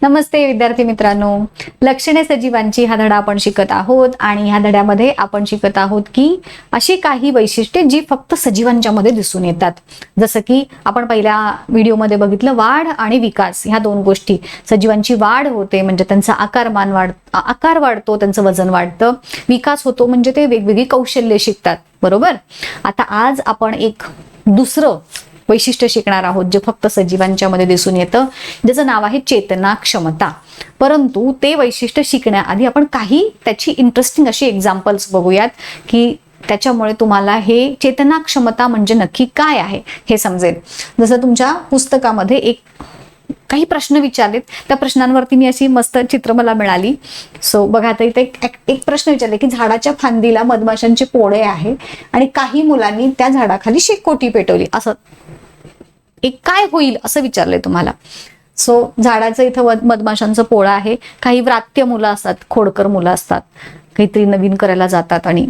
नमस्ते विद्यार्थी मित्रांनो, लक्षणे सजीवांची हा धडा आपण शिकत आहोत आणि ह्या धड्यामध्ये आपण शिकत आहोत की अशी काही वैशिष्ट्ये जी फक्त सजीवांच्या मध्ये दिसून येतात. जसं की आपण पहिल्या व्हिडिओमध्ये बघितलं, वाढ आणि विकास ह्या दोन गोष्टी. सजीवांची वाढ होते म्हणजे त्यांचा आकार वाढतो, त्यांचं वजन वाढतं. विकास होतो म्हणजे ते वेगवेगळी कौशल्य शिकतात. बरोबर. आता आज आपण एक दुसरं वैशिष्ट्य शिकणार आहोत जे फक्त सजीवांच्या मध्ये दिसून येतं, ज्याचं नाव आहे चेतना क्षमता. परंतु ते वैशिष्ट्य शिकण्याआधी आपण काही त्याची इंटरेस्टिंग अशी एक्झाम्पल्स बघूयात की त्याच्यामुळे तुम्हाला हे चेतना क्षमता म्हणजे नक्की काय आहे हे समजेल. जसं तुमच्या पुस्तकामध्ये काही प्रश्न विचारलेत, त्या प्रश्नांवरती मी अशी मस्त चित्र मला मिळाली. सो बघा, आता इथे एक प्रश्न विचारले की झाडाच्या फांदीला मधमाशांचे पोळे आहे आणि काही मुलांनी त्या झाडाखाली शेकोटी पेटवली, असं एक काय होईल असं विचारलंय तुम्हाला. सो झाडाचं इथं मधमाशांचं पोळं आहे, काही व्रात्य मुलं असतात, खोडकर मुलं असतात, काहीतरी नवीन करायला जातात आणि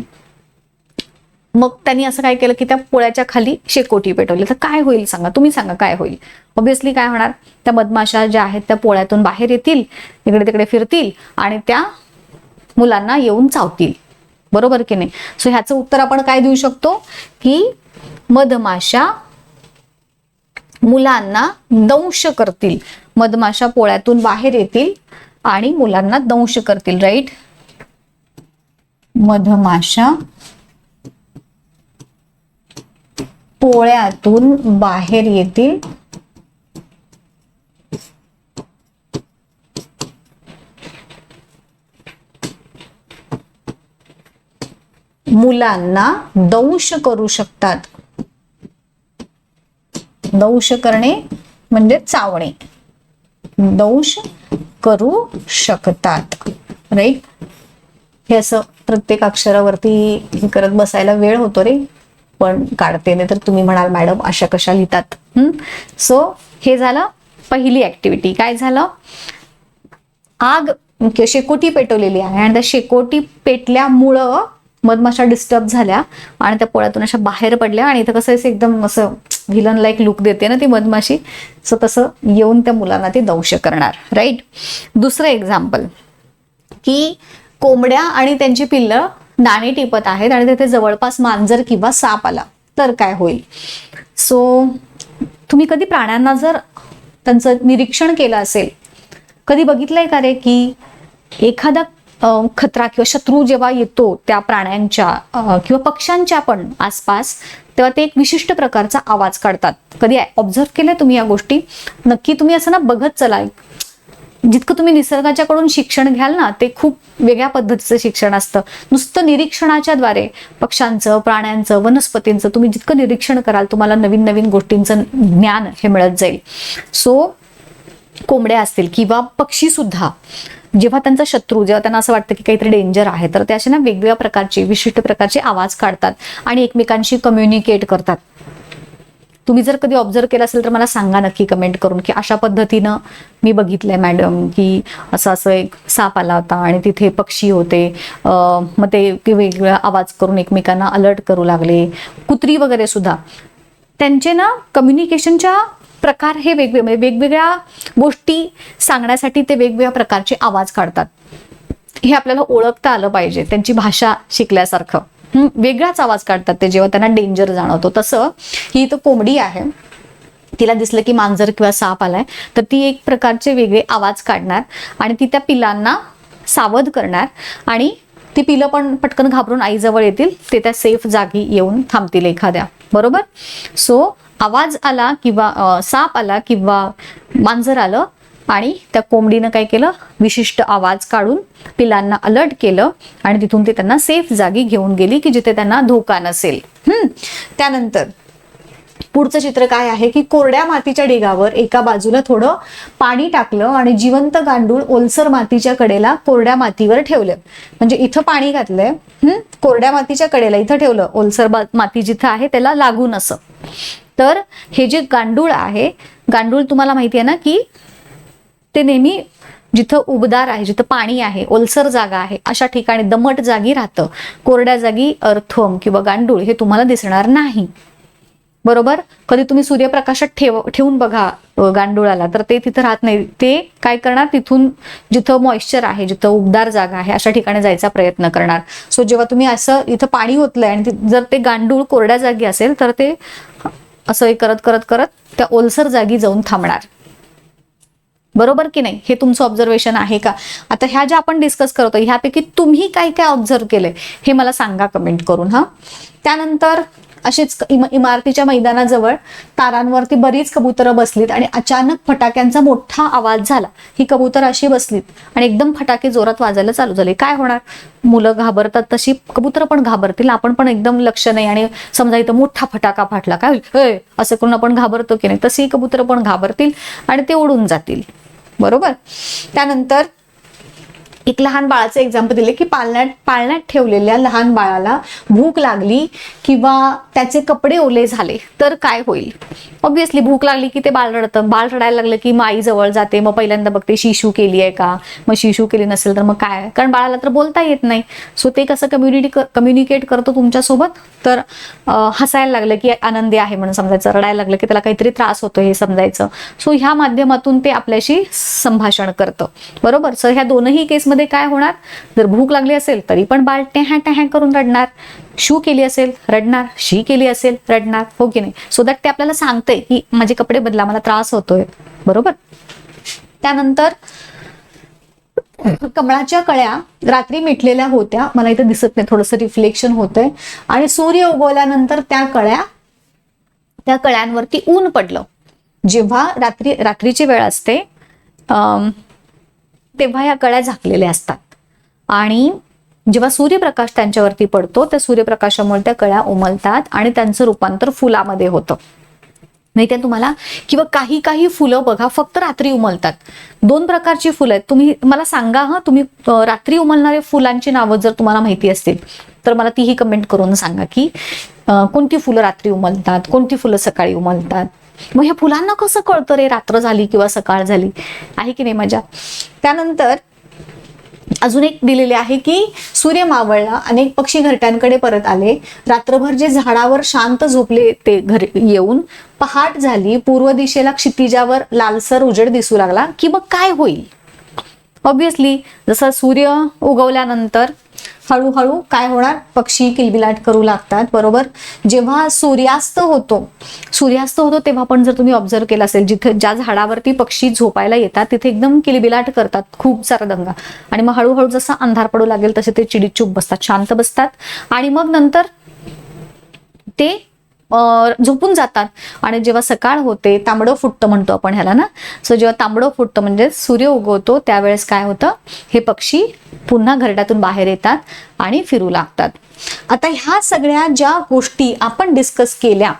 मग त्यांनी असं काय केलं की त्या पोळ्याच्या खाली शेकोटी पेटवली. तर काय होईल सांगा, तुम्ही सांगा काय होईल. ऑब्व्हियसली काय होणार, त्या मधमाशा ज्या आहेत त्या पोळ्यातून बाहेर येतील, इकडे तिकडे फिरतील आणि त्या मुलांना येऊन चावतील. बरोबर की नाही. सो ह्याचं उत्तर आपण काय देऊ शकतो की मधमाशा मुलांना दंश करतील. मधमाशा पोळ्यातून बाहेर येतील आणि मुलांना दंश करतील. राईट. मधमाशा पोळ्यातून बाहेर येतील मुलांना दंश करू शकतात. दंश करणे म्हणजे चावणे. दंश करू शकतात. राईट. हे असं प्रत्येक अक्षरावरती हे करत बसायला वेळ होतो रे, पण काढते. नाही तर तुम्ही म्हणाल मॅडम अशा कशा लिहितात. सो हे झालं पहिली ऍक्टिव्हिटी. काय झालं, आग शेकोटी पेटवलेली आहे आणि त्या शेकोटी पेटल्यामुळं मधमाशा डिस्टर्ब झाल्या आणि त्या पोळ्यातून अशा बाहेर पडल्या आणि इथं कसं एकदम असं व्हिलन लाईक लुक देते ना ती मधमाशी. सो तसं येऊन त्या मुलांना ती दंश करणार. राईट. दुसरं एक्झाम्पल की कोंबड्या आणि त्यांची पिल्लं दाणे टिपत आहेत आणि तिथे जवळपास मांजर किंवा साप आला तर काय होईल. सो तुम्ही कधी प्राण्यांना जर त्यांचं निरीक्षण केलं असेल, कधी बघितलंय का रे की एखादा खतरा किंवा शत्रू जेव्हा येतो त्या प्राण्यांच्या किंवा पक्ष्यांच्या पण आसपास, तेव्हा ते एक विशिष्ट प्रकारचा आवाज काढतात. कधी ऑब्झर्व केलंय तुम्ही या गोष्टी? नक्की तुम्ही असं ना बघत चला. जितकं तुम्ही निसर्गाच्या कडून शिक्षण घ्याल ना, ते खूप वेगळ्या पद्धतीचं शिक्षण असतं. नुसतं निरीक्षणाच्या द्वारे पक्ष्यांचं, प्राण्यांचं, वनस्पतींचं तुम्ही जितकं निरीक्षण कराल तुम्हाला नवीन नवीन गोष्टींचं ज्ञान हे मिळत जाईल. सो कोंबड्या असतील किंवा पक्षी सुद्धा जेव्हा त्यांचा शत्रू, जेव्हा त्यांना असं वाटतं की काहीतरी डेंजर आहे, तर ते असे ना वेगवेगळ्या प्रकारचे विशिष्ट प्रकारचे आवाज काढतात आणि एकमेकांशी कम्युनिकेट करतात. तुम्ही जर कधी ऑब्झर्व केलं असेल तर मला सांगा नक्की कमेंट करून की अशा पद्धतीनं मी बघितलंय मॅडम की असं एक साप आला होता आणि तिथे पक्षी होते, मग ते वेगवेगळा आवाज करून एकमेकांना अलर्ट करू लागले. कुत्री वगैरे सुद्धा त्यांचे ना कम्युनिकेशनच्या प्रकार हे वेगवेगळ्या गोष्टी सांगण्यासाठी ते वेगवेगळ्या प्रकारचे आवाज काढतात. हे आपल्याला ओळखता आलं पाहिजे. त्यांची भाषा शिकल्यासारखं वेगळाच आवाज काढतात ते जेव्हा त्यांना डेंजर जाणवतो. तसं ही तर कोंबडी आहे, तिला दिसलं की मांजर किंवा साप आलाय तर ती एक प्रकारचे वेगळे आवाज काढणार आणि ती त्या पिलांना सावध करणार आणि ती पिलं पण पटकन घाबरून आईजवळ येतील. ते त्या सेफ जागी येऊन थांबतील एखाद्या. बरोबर. सो आवाज आला किंवा साप आला किंवा मांजर आलं आणि त्या कोंबडीनं काय केलं, विशिष्ट आवाज काढून पिलांना अलर्ट केलं आणि तिथून ते त्यांना सेफ जागी घेऊन गेली की जिथे त्यांना धोका नसेल. त्यानंतर पुढचं चित्र काय आहे की कोरड्या मातीच्या ढिगावर एका बाजूला थोडं पाणी टाकलं आणि जिवंत गांडूळ ओलसर मातीच्या कडेला कोरड्या मातीवर ठेवलं. म्हणजे इथं पाणी घातलंय, कोरड्या मातीच्या कडेला इथं ठेवलं, ओलसर माती जिथं आहे त्याला लागून असं. तर हे जे गांडूळ आहे, गांडूळ तुम्हाला माहिती आहे ना की ते नेहमी जिथं उबदार आहे, जिथं पाणी आहे, ओलसर जागा आहे, अशा ठिकाणी दमट जागी राहतं. कोरड्या जागी अर्थवर्म किंवा गांडूळ हे तुम्हाला दिसणार नाही. बरोबर. कधी तुम्ही सूर्यप्रकाशात ठेवून बघा गांडुळाला, तर ते तिथं राहत नाही. ते काय करणार, तिथून जिथं मॉइश्चर आहे, जिथं उबदार जागा आहे अशा ठिकाणी जायचा प्रयत्न करणार. सो जेव्हा तुम्ही असं इथं पाणी ओतलंय आणि जर ते गांडूळ कोरड्या जागी असेल तर ते असं करत करत करत त्या ओलसर जागी जाऊन थांबणार. बरोबर की नाही? हे तुमचं ऑब्झर्वेशन आहे का? आता ह्या ज्या आपण डिस्कस करतो ह्यापैकी तुम्ही काय काय ऑब्झर्व केलंय हे मला सांगा कमेंट करून. हा, त्यानंतर अशीच इमारतीच्या मैदानाजवळ तारांवरती बरीच कबुतरं बसलीत आणि अचानक फटाक्यांचा मोठा आवाज झाला. ही कबुतर अशी बसलीत आणि एकदम फटाके जोरात वाजायला चालू झाले. काय होणार? मुलं घाबरतात तशी कबुतर पण घाबरतील. आपण पण एकदम लक्ष नाही आणि समजा इथं मोठा फटाका फाटला, काय होईल असं करून आपण घाबरतो की नाही, तशी कबुतर पण घाबरतील आणि ते उडून जातील. बरोबर. त्यानंतर एक लहान बाळाचं एक्झाम्पल दिले की पाळण्यात ठेवलेल्या लहान बाळाला भूक लागली किंवा त्याचे कपडे ओले झाले तर काय होईल? ऑब्व्हियसली भूक लागली की ते बाळ रडतं. बाळ रडायला लागलं की मग आई जवळ जाते, मग पहिल्यांदा बघते शिशू केली आहे का, मग शिशू केली नसेल तर मग काय, कारण बाळाला तर बोलता येत नाही. सो ते कसं कम्युनिकेट करतो तुमच्यासोबत, तर हसायला लागलं की आनंदी आहे म्हणून समजायचं, रडायला लागलं की त्याला काहीतरी त्रास होतो हे समजायचं. सो ह्या माध्यमातून ते आपल्याशी संभाषण करतं. बरोबर. सो ह्या दोनही केसमध्ये काय होणार, जर भूक लागली असेल तरी पण बाळ टॅहा टॅहा करून रडणार, शू केली असेल रडणार, शी केली असेल रडणार, हो की नाही? सो दॅट ते आपल्याला सांगते की माझे कपडे बदला, मला त्रास होतोय. बरोबर. त्यानंतर कमळाच्या कळ्या रात्री मिटलेल्या होत्या, मला इथे दिसत नाही, थोडंसं रिफ्लेक्शन होतंय, आणि सूर्य उगवल्यानंतर त्या कळ्यांवरती ऊन पडलं. जेव्हा रात्रीची वेळ असते तेव्हा या कळ्या झाकलेल्या असतात आणि जेव्हा सूर्यप्रकाश त्यांच्यावरती पडतो त्या सूर्यप्रकाशामुळे त्या कळ्या उमलतात आणि त्यांचं रूपांतर फुलामध्ये होतं. माहिती आहे तुम्हाला? किंवा काही फुलं बघा फक्त रात्री उमलतात. 2 प्रकारची फुलं आहेत. तुम्ही मला सांगा, हा, तुम्ही रात्री उमलणाऱ्या फुलांची नावं जर तुम्हाला माहिती असतील तर मला तीही कमेंट करून सांगा की कोणती फुलं रात्री उमलतात, कोणती फुलं सकाळी उमलतात. मग ह्या फुलांना कसं कळतं रे रात्र झाली किंवा सकाळ झाली? आहे की नाही मजा? त्यानंतर अजून एक दिलेले आहे की सूर्य मावळला, अनेक पक्षी घरट्यांकडे परत आले, रात्रभर जे झाडावर शांत झोपले ते घरी येऊन पहाट झाली, पूर्व दिशेला क्षितिजावर लालसर उजेड दिसू लागला की मग काय होईल? ऑब्व्हियसली जसं सूर्य उगवल्यानंतर हळूहळू काय होणार, पक्षी किलबिलाट करू लागतात. बरोबर. जेव्हा सूर्यास्त होतो तेव्हा पण जर तुम्ही ऑब्झर्व केलं असेल, जिथे ज्या झाडावरती पक्षी झोपायला येतात तिथे एकदम किलबिलाट करतात, खूप सारा दंगा, आणि मग हळूहळू जसा अंधार पडू लागेल तसे ते चिडीचूप बसतात, शांत बसतात, आणि मग नंतर ते झोपून जातात. आणि जेव्हा सकाळ होते, तांबडं फुटतं म्हणतो आपण ह्याला ना. सो जेव्हा तांबडं फुटतं म्हणजे सूर्य उगवतो त्यावेळेस काय होतं, हे पक्षी पुन्हा घरट्यातून बाहेर येतात आणि फिरू लागतात. आता ह्या सगळ्या ज्या गोष्टी आपण डिस्कस केल्या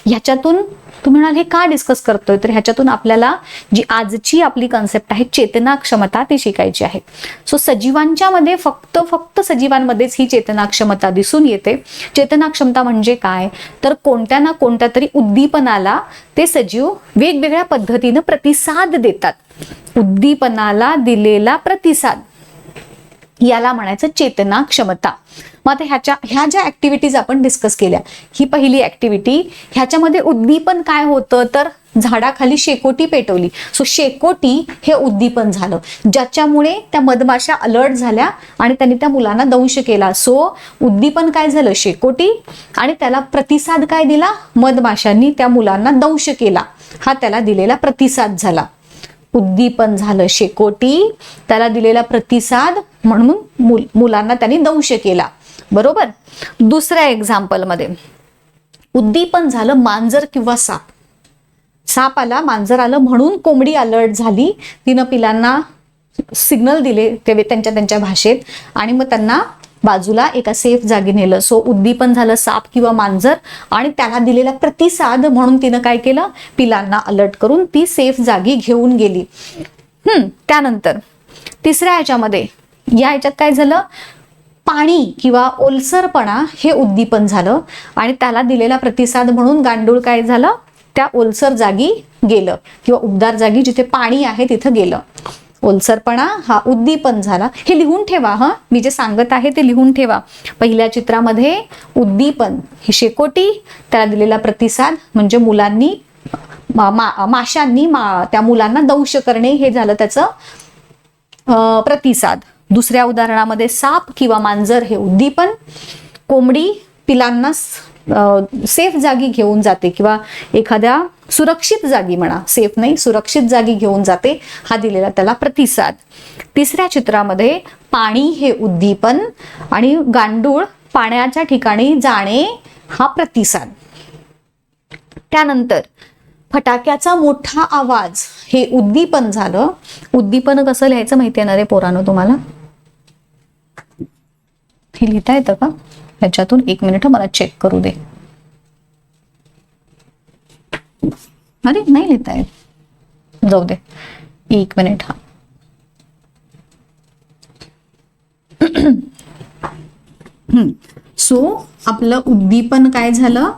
ह्याच्यातून तुम्ही म्हणाल हे का डिस्कस करतोय, तर ह्याच्यातून आपल्याला जी आजची आपली कन्सेप्ट आहे चेतना क्षमता ती शिकायची आहे. सो सजीवांच्या मध्ये फक्त सजीवांमध्येच ही चेतना क्षमता दिसून येते. चेतना क्षमता म्हणजे काय, तर कोणत्या ना कोणत्या तरी उद्दीपनाला ते सजीव वेगवेगळ्या पद्धतीनं प्रतिसाद देतात. उद्दीपनाला दिलेला प्रतिसाद याला म्हणायचं चेतना क्षमता. मग आता ह्या ज्या ऍक्टिव्हिटीज आपण डिस्कस केल्या, ही पहिली ऍक्टिव्हिटी, ह्याच्यामध्ये उद्दीपन काय होतं, तर झाडाखाली शेकोटी पेटवली. सो शेकोटी हे उद्दीपन झालं, ज्याच्यामुळे त्या मधमाशा अलर्ट झाल्या आणि त्यांनी त्या मुलांना दंश केला. सो उद्दीपन काय झालं, शेकोटी, आणि त्याला प्रतिसाद काय दिला, मधमाशांनी त्या मुलांना दंश केला, हा त्याला दिलेला प्रतिसाद झाला. उद्दीपन झालं शेकोटी, त्याला दिलेला प्रतिसाद म्हणून मुलांना त्यांनी दंश केला. बरोबर. दुसऱ्या एक्झाम्पल मध्ये उद्दीपन झालं मांजर किंवा साप आला, मांजर आलं म्हणून कोंबडी अलर्ट झाली, तिनं पिलांना सिग्नल दिले त्यांच्या भाषेत आणि मग त्यांना बाजूला एका सेफ जागी नेलं. सो उद्दीपन झालं साप किंवा मांजर, आणि त्याला दिलेला प्रतिसाद म्हणून तिनं काय केलं, पिलांना अलर्ट करून ती सेफ जागी घेऊन गेली. त्यानंतर तिसऱ्या ह्याच्यामध्ये या ह्याच्यात काय झालं, पाणी किंवा ओलसरपणा हे उद्दीपन झालं आणि त्याला दिलेला प्रतिसाद म्हणून गांडूळ काय झालं, त्या ओलसर जागी गेलं किंवा उबदार जागी जिथे पाणी आहे तिथं गेलं. ओलसरपणा हा उद्दीपन झाला. हे लिहून ठेवा हा, मी जे सांगत आहे ते लिहून ठेवा. पहिल्या चित्रामध्ये उद्दीपन ही शेकोटी, त्याला दिलेला प्रतिसाद म्हणजे मुलांनी माशांनी त्या मुलांना दंश करणे हे झालं त्याचं प्रतिसाद. दुसऱ्या उदाहरणामध्ये साप किंवा मांजर हे उद्दीपन, कोंबडी पिलांना सेफ जागी घेऊन जाते किंवा एखाद्या सुरक्षित जागी म्हणा, सेफ नाही सुरक्षित जागी घेऊन जाते, हा दिलेला त्याला प्रतिसाद. तिसऱ्या चित्रामध्ये पाणी हे उद्दीपन आणि गांडूळ पाण्याच्या ठिकाणी जाणे हा प्रतिसाद. त्यानंतर फटाक्याचा मोठा आवाज हे उद्दीपन झालं. उद्दीपन कसं लिहायचं माहिती आहे ना रे पोरांनो तुम्हाला? हे लिहिता येतं का ह्याच्यातून? एक मिनिट मला चेक करू दे. अरे नाही लिहिता येत, जाऊ दे एक मिनिट. हा सो आपलं उद्दीपन काय झालं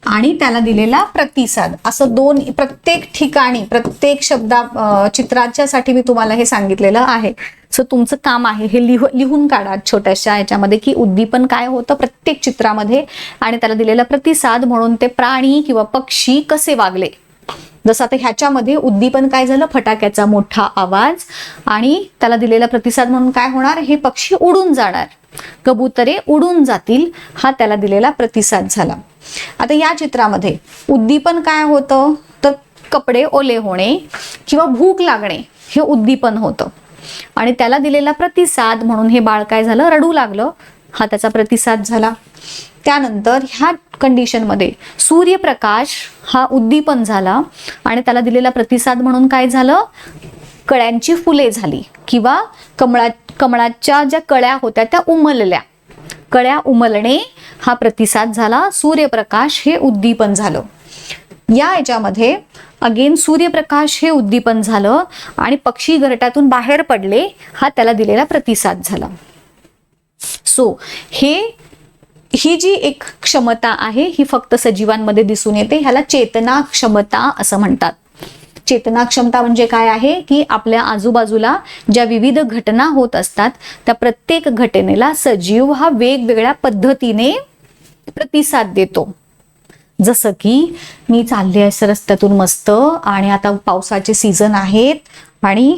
आणि त्याला दिलेला प्रतिसाद, असं दोन प्रत्येक ठिकाणी प्रत्येक चित्राच्या साठी मी तुम्हाला हे सांगितलेलं आहे. सो तुमचं काम आहे हे लिहून काढा छोट्याशा ह्याच्यामध्ये की उद्दीपन काय होतं प्रत्येक चित्रामध्ये आणि त्याला दिलेला प्रतिसाद म्हणून ते प्राणी किंवा पक्षी कसे वागले. जसं आता ह्याच्यामध्ये उद्दीपन काय झालं, फटाक्याचा मोठा आवाज आणि त्याला दिलेला प्रतिसाद म्हणून काय होणार, हे पक्षी उडून जाणार, कबुतरे उडून जातील, हा त्याला दिलेला प्रतिसाद झाला. आता या चित्रामध्ये उद्दीपन काय होतं तर कपडे ओले होणे किंवा भूक लागणे हे उद्दीपन होतं आणि त्याला दिलेला प्रतिसाद म्हणून हे बाळ काय झालं, रडू लागलं, हा त्याचा प्रतिसाद झाला. त्यानंतर ह्या कंडिशनमध्ये सूर्यप्रकाश हा उद्दीपन झाला आणि त्याला दिलेला प्रतिसाद म्हणून काय झालं, कळ्यांची फुले झाली किंवा कमळाच्या ज्या कळ्या होत्या त्या उमलल्या, कळ्या उमलणे हा प्रतिसाद झाला. सूर्यप्रकाश हे उद्दीपन झालं. या याच्यामध्ये अगेन सूर्यप्रकाश हे उद्दीपन झालं आणि पक्षी घरट्यातून बाहेर पडले, हा त्याला दिलेला प्रतिसाद झाला. सो ही जी एक क्षमता आहे ही फक्त सजीवांमध्ये दिसून येते, ह्याला चेतना क्षमता असं म्हणतात. चेतना क्षमता म्हणजे काय आहे की आपल्या आजूबाजूला ज्या विविध घटना होत असतात त्या प्रत्येक घटनेला सजीव हा वेगवेगळ्या पद्धतीने प्रतिसाद देतो. जसं की मी चालले आहे रस्त्यातून मस्त आणि आता पावसाचे सीझन आहेत आणि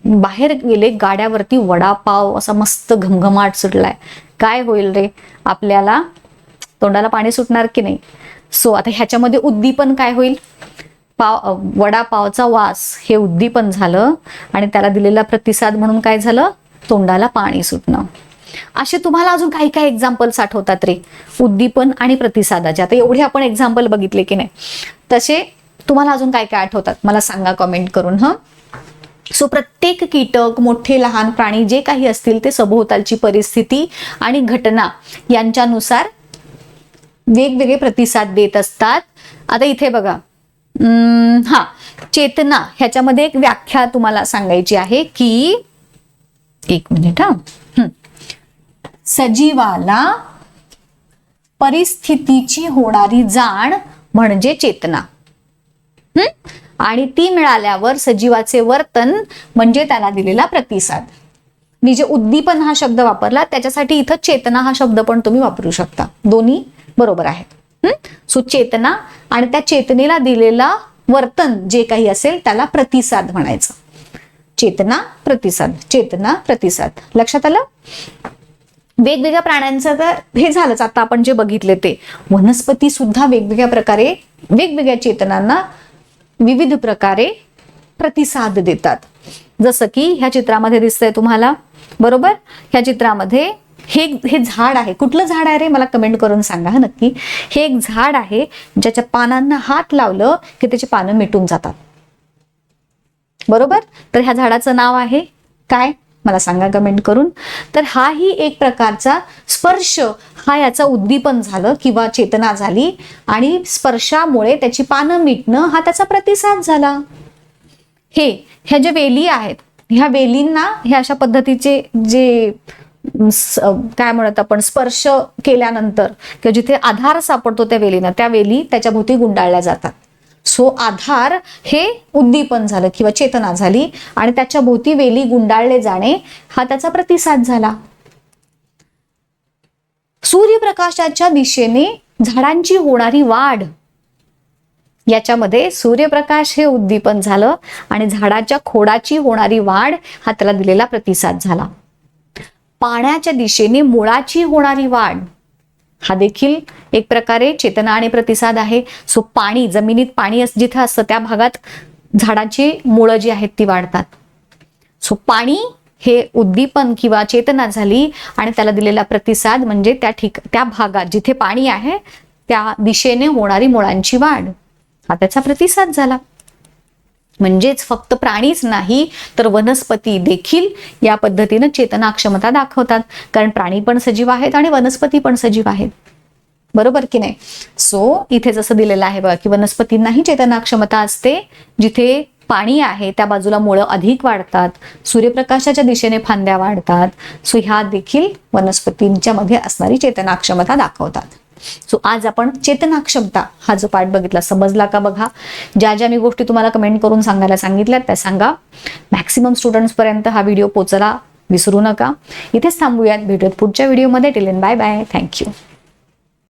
बाहेर गेले, गाड्यावरती वडापाव असा मस्त घमघमाट सुटलाय, काय होईल रे, आपल्याला तोंडाला पाणी सुटणार की नाही. सो आता ह्याच्यामध्ये उद्दीपन काय होईल, वडापावचा वास हे उद्दीपन झालं आणि त्याला दिलेला प्रतिसाद म्हणून काय झालं, तोंडाला पाणी सुटणं. असे तुम्हाला अजून काही काही एक्झाम्पल्स आठवतात रे उद्दीपन आणि प्रतिसादाचे. आता एवढे आपण एक्झाम्पल बघितले की नाही, तसे तुम्हाला अजून काय काय आठवतात मला सांगा कमेंट करून. सो प्रत्येक कीटक, मोठे लहान प्राणी जे काही असतील ते सभोवतालची परिस्थिती आणि घटना यांच्यानुसार वेगवेगळे प्रतिसाद देत असतात. आता इथे बघा, चेतना ह्याच्यामध्ये एक व्याख्या तुम्हाला सांगायची आहे की, एक मिनिट सजीवाला परिस्थितीची होणारी जाण म्हणजे चेतना, आणि ती मिळाल्यावर सजीवाचे वर्तन म्हणजे त्याला दिलेला प्रतिसाद. मी जे उद्दीपन हा शब्द वापरला त्याच्यासाठी इथं चेतना हा शब्द पण तुम्ही वापरू शकता, दोन्ही बरोबर आहेत. सो चेतना आणि त्या चेतनेला दिलेला वर्तन जे काही असेल त्याला प्रतिसाद म्हणायचं. चेतना प्रतिसाद, चेतना प्रतिसाद, लक्षात आलं. वेगवेगळ्या प्राण्यांचं तर हे झालंच, आता आपण जे बघितले ते. वनस्पती सुद्धा वेगवेगळ्या प्रकारे वेगवेगळ्या चेतनांना विविध प्रकारे प्रतिसाद देतात. जसं की ह्या चित्रामध्ये दिसतंय तुम्हाला, बरोबर. ह्या चित्रामध्ये हे झाड आहे, कुठलं झाड आहे रे मला कमेंट करून सांगा नक्की. हे एक झाड आहे ज्याच्या पानांना हात लावलं की त्याची पानं मिटून जातात, बरोबर. तर ह्या झाडाचं नाव आहे काय मला सांगा कमेंट करून. तर हाही एक प्रकारचा स्पर्श, हा याचा उद्दीपन झालं किंवा चेतना झाली आणि स्पर्शामुळे त्याची पानं मिटणं हा त्याचा प्रतिसाद झाला. ह्या ज्या वेली आहेत, ह्या वेलींना ह्या अशा पद्धतीचे जे काय म्हणत आपण स्पर्श केल्यानंतर किंवा जिथे आधार सापडतो त्या वेलींना, त्या वेली त्याच्या भोवती गुंडाळल्या जातात. सो आधार हे उद्दीपन झालं किंवा चेतना झाली आणि त्याच्या भोवती वेली गुंडाळले जाणे हा त्याचा प्रतिसाद झाला. सूर्यप्रकाशाच्या दिशेने झाडांची होणारी वाढ, याच्यामध्ये सूर्यप्रकाश हे उद्दीपन झालं आणि झाडाच्या खोडाची होणारी वाढ हा त्याला दिलेला प्रतिसाद झाला. पाण्याच्या दिशेने मुळाची होणारी वाढ हा देखील एक प्रकारे चेतना आणि प्रतिसाद आहे. सो पाणी, जमिनीत पाणी जिथे असतं त्या भागात झाडाची मुळं जी आहेत ती वाढतात. सो पाणी हे उद्दीपन किंवा चेतना झाली आणि त्याला दिलेला प्रतिसाद म्हणजे त्या भागात जिथे पाणी आहे त्या दिशेने होणारी मुळांची वाढ हा त्याचा प्रतिसाद झाला. म्हणजेच फक्त प्राणीच नाही तर वनस्पती देखील या पद्धतीनं चेतना क्षमता दाखवतात, कारण प्राणी पण सजीव आहेत आणि वनस्पती पण सजीव आहेत, बरोबर की नाही. सो इथे जसं दिलेलं आहे बघा की वनस्पतींनाही चेतना क्षमता असते, जिथे पाणी आहे त्या बाजूला मुळं अधिक वाढतात, सूर्यप्रकाशाच्या दिशेने फांद्या वाढतात. सो ह्या देखील वनस्पतींच्या मध्ये असणारी चेतना क्षमता दाखवतात. सो आज आपण चेतना क्षमता हा जो पाठ बघितला, समजला का बघा. ज्या ज्या मी गोष्टी तुम्हाला कमेंट करून सांगायला सांगितल्या त्या सांगा. मॅक्सिमम स्टुडंट्स पर्यंत हा व्हिडिओ पोहोचला विसरू नका. इथेच थांबूयात, भेटूयात पुढच्या व्हिडिओमध्ये. Till then bye bye. Thank you.